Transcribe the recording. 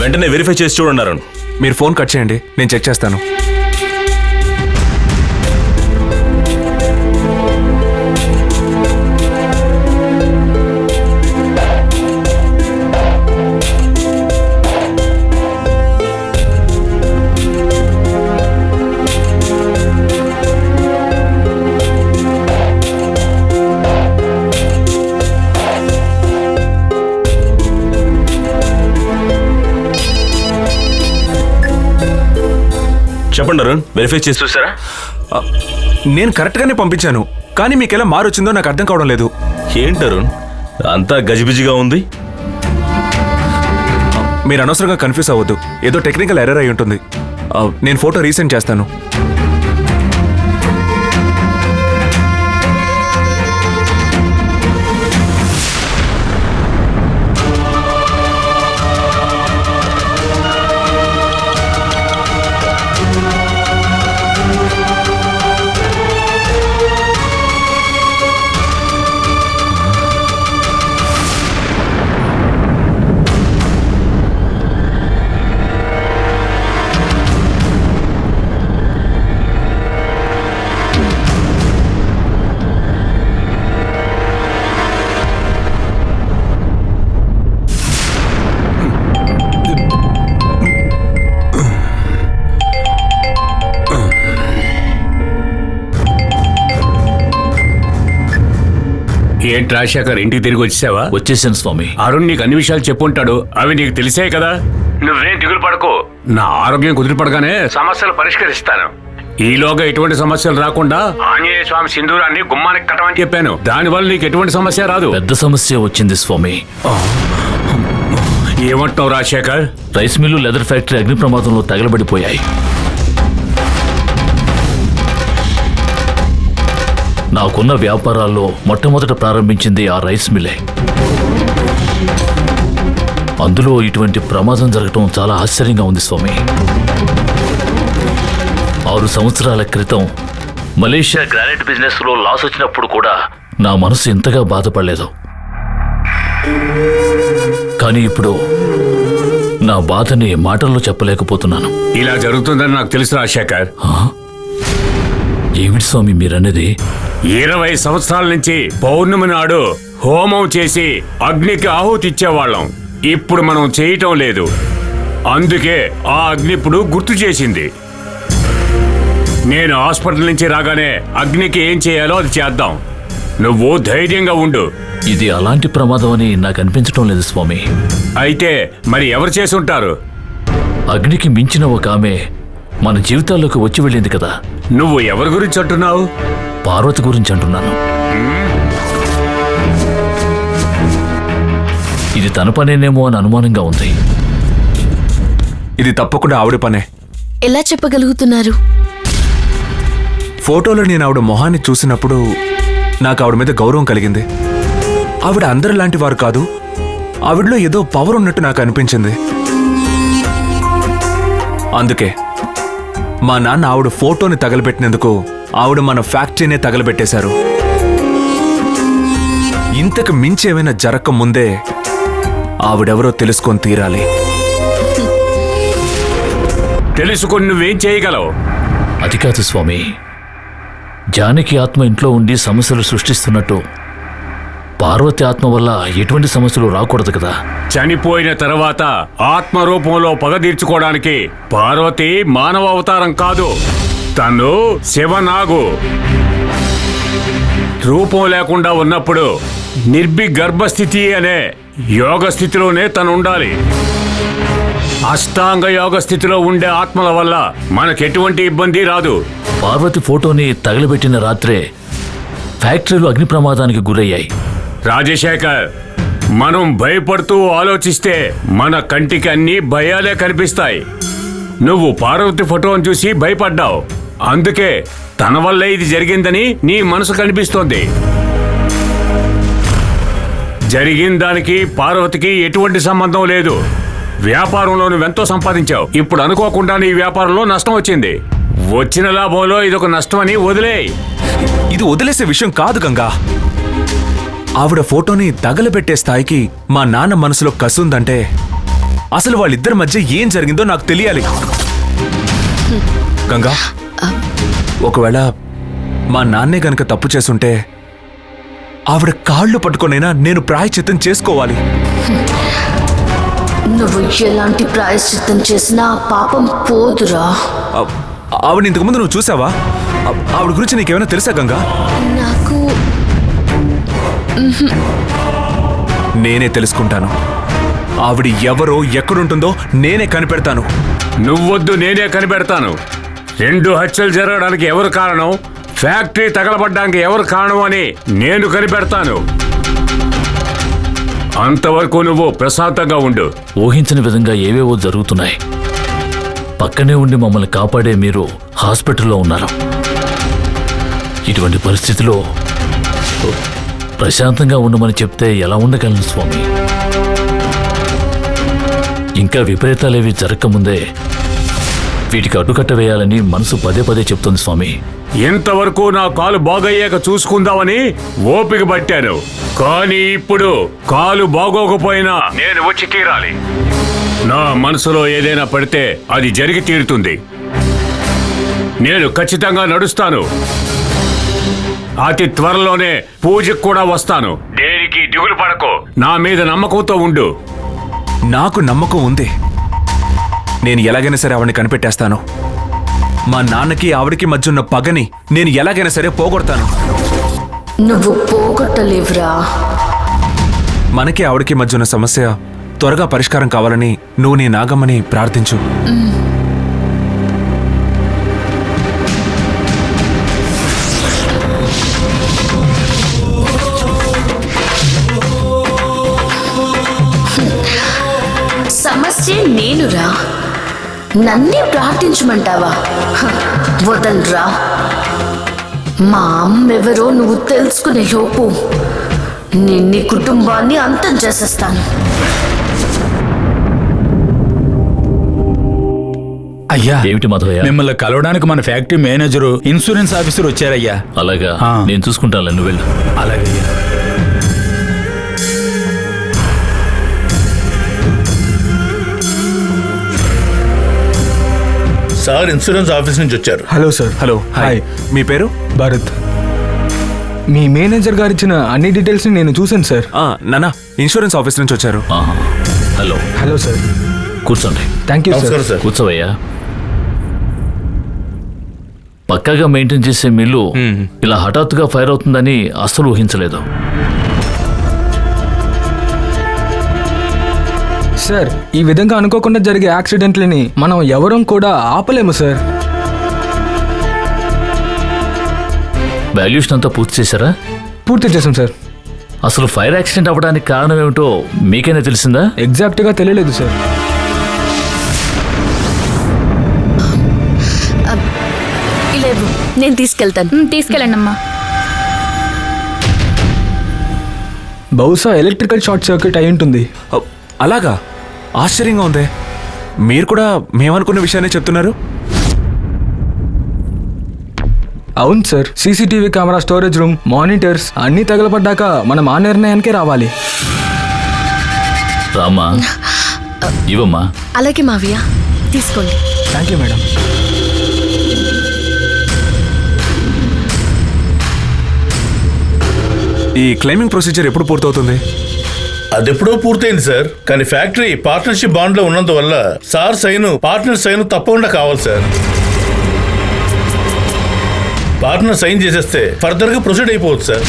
వెంటనే వెరిఫై చేసి చూడండి అరుణ్. మీరు ఫోన్ కట్ చేయండి, నేను చెక్ చేస్తాను. చెప్పండి అరుణ్, వెరిఫై చేసి చూసారా? నేను కరెక్ట్గానే పంపించాను, కానీ మీకు ఎలా మారొచ్చిందో నాకు అర్థం కావడం లేదు. ఏంటి అరుణ్, అంతా గజిబిజిగా ఉంది. మీరు అనవసరంగా కన్ఫ్యూజ్ అవ్వద్దు, ఏదో టెక్నికల్ ఎర్రర్ అయి ఉంటుంది. నేను ఫోటో రీసెండ్ చేస్తాను. ఏంటి రాజశేఖర్, ఇంటికి తిరిగి వచ్చేసావా? వచ్చేసాను స్వామి. అరుణ్ నీకు అన్ని విషయాలు చెప్పుంటాడు, అవి నీకు తెలిసే కదా. నువ్వేం దిగులు పడకు, నా ఆరోగ్యం కుదిరిపడగానే సమస్యలు పరిష్కరిస్తాను. ఈలోగా ఎటువంటి సమస్యలు రాకుండా ఆంజనేయ స్వామి సింధూరాన్ని గుమ్మానికి కట్టమని చెప్పాను. దానివల్ల నీకు ఎటువంటి సమస్య రాదు. పెద్ద సమస్య వచ్చింది స్వామి. ఏమంటావు Rajasekhar? Rice mill, leather factory అగ్ని ప్రమాదంలో తగలబడిపోయాయి. నాకున్న వ్యాపారాల్లో మొట్టమొదట ప్రారంభించింది ఆ రైస్ మిల్లే. అందులో ఇటువంటి ప్రమాదం జరగటం చాలా ఆశ్చర్యంగా ఉంది స్వామి. 6 సంవత్సరాల క్రితం మలేషియా గ్రానైట్ బిజినెస్ లో లాస్ వచ్చినప్పుడు కూడా నా మనసు ఇంతగా బాధపడలేదు. కానీ ఇప్పుడు నా బాధని మాటల్లో చెప్పలేకపోతున్నాను. ఇలా జరుగుతుందని నాకు తెలుసు రాజశేఖర్. ఏమిటి స్వామి మీరనేది? 20 సంవత్సరాల నుంచి పౌర్ణమి నాడు హోమం చేసి అగ్నికి ఆహుతి ఇచ్చేవాళ్ళం. ఇప్పుడు మనం చేయటం లేదు. అందుకే ఆ అగ్ని ఇప్పుడు గుర్తు చేసింది. నేను హాస్పిటల్ నుంచి రాగానే అగ్నికి ఏం చేయాలో అది చేద్దాం. నువ్వు ధైర్యంగా ఉండు. ఇది అలాంటి ప్రమాదం అని నాకు అనిపించటం లేదు స్వామి. అయితే మరి ఎవరు చేసి ఉంటారు? అగ్నికి మించిన ఒక ఆమె మన జీవితాల్లోకి వచ్చి వెళ్ళింది కదా. నువ్వు ఎవరి గురించి అంటున్నావు? పార్వతి గురించి అంటున్నాను. ఇది తన పనేనేమో అని అనుమానంగా ఉంది. ఇది తప్పకుండా ఆవిడ పనే. ఎలా చెప్పగలుగుతున్నారు? ఫోటోలో నేను ఆవిడ మొహాన్ని చూసినప్పుడు నాకు ఆవిడ మీద గౌరవం కలిగింది. ఆవిడ అందరిలాంటి వారు కాదు, ఆవిడలో ఏదో పవర్ ఉన్నట్టు నాకు అనిపించింది. అందుకే మా నాన్న ఆవిడ ఫోటోని తగలబెట్టినందుకు ఆవిడ మన ఫ్యాక్టరీనే తగలబెట్టేశారు. ఇంతకు మించి ఏమైనా జరగక ముందే ఆవిడెవరో తెలుసుకొని తీరాలి. తెలుసుకొని నువ్వేం చేయగలవు? అది కాదు స్వామి, జానకి ఆత్మ ఇంట్లో ఉండి సమస్యలు సృష్టిస్తున్నట్టు పార్వతి ఆత్మ వల్ల ఎటువంటి సమస్యలు రాకూడదు కదా. చనిపోయిన తర్వాత ఆత్మ రూపంలో పగ తీర్చుకోవడానికి పార్వతి మానవ అవతారం కాదు, తను శివనాగు. రూపం లేకుండా ఉన్నప్పుడు నిర్విగర్భస్థితి అనే యోగ స్థితిలోనే తను ఉండాలి. అష్టాంగ యోగ స్థితిలో ఉండే ఆత్మల వల్ల మనకెటువంటి ఇబ్బంది రాదు. పార్వతి ఫోటోని తగలబెట్టిన రాత్రే ఫ్యాక్టరీలు అగ్ని ప్రమాదానికి గురయ్యాయి. రాజశేఖర్, మనం భయపడుతూ ఆలోచిస్తే మన కంటికి అన్ని భయాలే కనిపిస్తాయి. నువ్వు పార్వతి ఫోటోను చూసి భయపడ్డావు, అందుకే తన వల్ల ఇది జరిగిందని నీ మనసు కనిపిస్తోంది. జరిగిన దానికి పార్వతికి ఎటువంటి సంబంధం లేదు. వ్యాపారంలో నువ్వెంతో సంపాదించావు, ఇప్పుడు అనుకోకుండా నీ వ్యాపారంలో నష్టం వచ్చింది. వచ్చిన లాభంలో ఇదొక నష్టం అని వదిలేయ్. ఇది వదిలేసే విషయం కాదు గంగా. ఆవిడ ఫోటోని తగలబెట్టే స్థాయికి మా నాన్న మనసులో కసుందంటే అసలు వాళ్ళిద్దరి మధ్య ఏం జరిగిందో నాకు తెలియాలి. గంగా, ఒకవేళ మా నాన్నే గనక తప్పు చేసుంటే ఆవిడ కాళ్ళు పట్టుకొనైనా నేను ప్రాయశ్చిత్తం చేసుకోవాలి. నువ్వు ఎలాంటి ప్రాయశ్చిత్తం చేసినా ఆ పాపం పోదురా. ఆవిడ ఇంతకుముందు నువ్వు చూసావా? ఆవిడ గురించి నీకేమైనా తెలుసా గంగా? నాకు నేనే తెలుసుకుంటాను. ఆవిడ ఎవరో ఎక్కడుంటుందో నేనే కనిపెడతాను. నువ్వొద్దు, నేనే కనిపెడతాను. 2 హత్యలు జరగడానికి ఎవరు కారణం, ఫ్యాక్టరీ తగలబడ్డానికి ఎవరు కారణం అని నేను కనిపెడతాను. అంతవరకు నువ్వు ప్రశాంతంగా ఉండు. ఊహించని విధంగా ఏవేవో జరుగుతున్నాయి. పక్కనే ఉండి మమ్మల్ని కాపాడే మీరు హాస్పిటల్లో ఉన్నారు. ఇటువంటి పరిస్థితిలో ప్రశాంతంగా ఉండమని చెప్తే ఎలా ఉండగలను స్వామి? ఇంకా విపరీతాలేవి జరగకముందే వీటికి అడ్డుకట్ట వేయాలని మనసు పదే పదే చెప్తుంది స్వామి. ఇంతవరకు నా కాలు బాగయ్యాక చూసుకుందామని ఓపిక పట్టాను. కానీ ఇప్పుడు కాలు బాగోకపోయినా నేను వచ్చి తీరాలి. నా మనసులో ఏదైనా పడితే అది జరిగి తీరుతుంది. నేను ఖచ్చితంగా నడుస్తాను. అతి త్వరలోనే పూజకు కూడా వస్తాను. దేనికి దిగులు పడకు, నా మీద నమ్మకంతో ఉండు. నాకు నమ్మకం ఉంది. నేను ఎలాగైనా సరే ఆవిడని కనిపెట్టేస్తాను. మా నాన్నకి ఆవిడకి మధ్య ఉన్న పగని నేను ఎలాగైనా సరే పోగొడతాను. నువ్వు పోగొట్టలేవురా. మనకి ఆవిడకి మధ్య ఉన్న సమస్య త్వరగా పరిష్కారం కావాలని నువ్వు నీ నాగమ్మని ప్రార్థించు. సమస్య నేనురా. నన్నే ప్రార్థించమంటావా? వదలరా. మా అమ్మెవరో నువ్వు తెలుసుకునే లోపు నేను నీ కుటుంబాన్ని అంతం చేసేస్తాను. అయ్యా, ఏమిటి మాధవయ్య? మిమ్మల్ని కలవడానికి మన ఫ్యాక్టరీ మేనేజరు, ఇన్సూరెన్స్ ఆఫీసర్ వచ్చారయ్యా. అలాగా, ఆ. నేను చూసుకుంటాను, నువ్వు వెళ్ళు. అలాగయ్యా. సార్ ఇన్సూరెన్స్ ఆఫీస్ నుంచి వచ్చారు. Hello sir. Hello, hi. మీ పేరు? భారత్. మీ మేనేజర్ గారు ఇచ్చిన అన్ని డీటెయిల్స్ నేను చూశాను సార్. నానా, ఇన్సూరెన్స్ ఆఫీస్ నుంచి వచ్చారు. ఆహా. Hello, hello sir. కూర్చోండి. Thank you sir. నమస్కారం సార్. కూర్చోవయ్యా. పక్కాగా మెయింటైన్ చేసే మిల్లు ఇలా హఠాత్తుగా ఫైర్ అవుతుందని అస్సలు ఊహించలేదు. సార్, ఈ విధంగా అనుకోకుండా జరిగే యాక్సిడెంట్లని మనం ఎవరం కూడా ఆపలేము సార్. వాల్యూషన్ అంతా పూర్తి చేశారా? పూర్తి చేసాం సార్. అసలు ఫైర్ యాక్సిడెంట్ అవ్వడానికి కారణం ఏమిటో మీకైనా తెలిసిందా? ఎగ్జాక్ట్గా తెలియలేదు సార్. లేవు, నేను తీసుకెళ్తాను. తీసుకెళ్ళండి అమ్మా. బహుశా ఎలక్ట్రికల్ షార్ట్ సర్క్యూట్ అయి ఉంటుంది. అలాగా? ఆశ్చర్యంగా ఉంది. మీరు కూడా మేమనుకున్న విషయాన్ని చెప్తున్నారు. అవును sir. CCTV camera, storage room, monitors అన్నీ తగలబడ్డాక మనం ఆ నిర్ణయానికే రావాలి. రామ్మా, ఇవమ్మా. అలాగే మావయ్య, తీసుకోండి. Thank you madam. ఈ క్లెయిమింగ్ ప్రొసీజర్ ఎప్పుడు పూర్తవుతుంది? అదెప్పుడో పూర్తయింది సార్. కానీ ఫ్యాక్టరీ పార్ట్నర్షిప్ బాండ్ లో ఉన్నందువల్ల సార్ సైను, పార్ట్నర్ సైను తప్పకుండా కావాలి సార్. పార్ట్నర్ సైన్ చేసేస్తే ఫర్దర్ గా ప్రొసీడ్ అయిపోవచ్చు సార్.